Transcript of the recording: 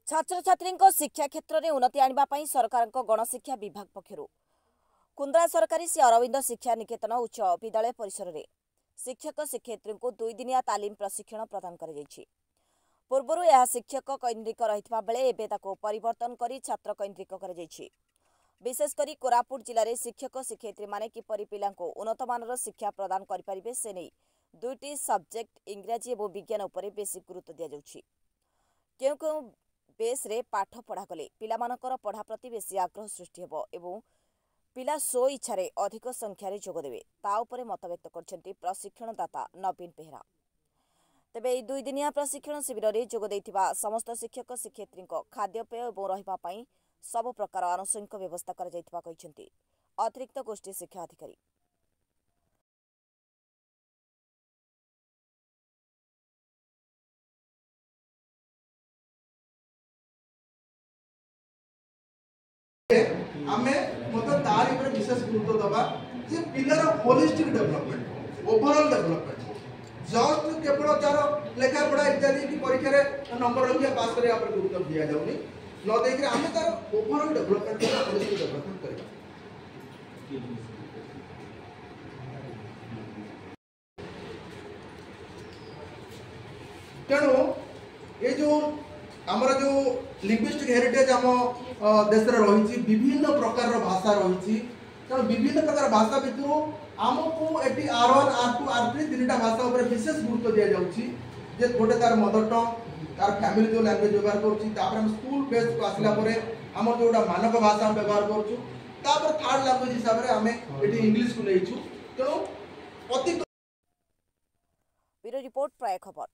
छात्र छात्री शिक्षा क्षेत्र में उन्नति आने सरकार गणशिक्षा विभाग पक्षर कुंद्रा सरकारी श्री अरविंद शिक्षा निकेतन उच्च विद्यालय परिसर में शिक्षक शिक्षयित्री को 2 दिनिया तालीम प्रशिक्षण प्रदान कर पूर्व यह शिक्षक कैन्द्रिक रही बेले एवं परिवर्तन कर छात्र कैन्द्रिक कर विशेषकर कोरापुट जिले में शिक्षक शिक्षयित्री माने किपरि पिला उन्नत मानर शिक्षा प्रदान करें से नहीं 2टी सब्जेक्ट इंग्राजी और विज्ञान उपर बेसी गुरुत्व दि जाउछि। क्यों क्यों बेस रे पाठ पढ़ा गले पिलामानकर पढ़ा प्रति बेसी आग्रह सृष्टि हेबो एवं पिला स्व इच्छारे अधिक संख्यारे जोग देबे ता उपरे मत व्यक्त करछन्ति प्रशिक्षणदाता नवीन बेहरा। तेबे 2 दिनिया प्रशिक्षण शिविर में जोग दैथिबा समस्त शिक्षक शिक्षयित्री खाद्यपेय और रहिबा पई सब प्रकार आनुषंगिक व्यवस्था कर जाइथिबा कहिसन्ति अतिरिक्त गोष्ठी शिक्षा अधिकारी। आमे मतलब तार ऊपर विशेष गुरुत्व दबा जे pillar holistic development overall development just केवल तार लेखा पढ़ा इत्यादि की परीक्षा रे नंबर रखिया पास करे ऊपर गुरुत्व दिया जाउनी न देख रे आमे तार ओवरऑल डेवलपमेंट को होलिस्टिक डेवलपमेंट करबा। तेणु ये जो आमर जो लिंग्विस्टिक हेरिटेज आम देश रही विभिन्न प्रकार भाषा रही तेणु विभिन्न प्रकार भाषा भितर आमको ये R1 R2 R3 3टा भाषा उपर विशेष गुरुत्व दि जाऊँगी गोटे तार मदर टंग तार फैमिली जो लैंग्वेज व्यवहार कर स्कूल बेस को आसला आम जोटा मानक भाषा व्यवहार कर थर्ड लैंग्वेज हिसाब से आम ये इंग्लिश को नहीं तेणु ब्यूरो रिपोर्ट प्राय खबर।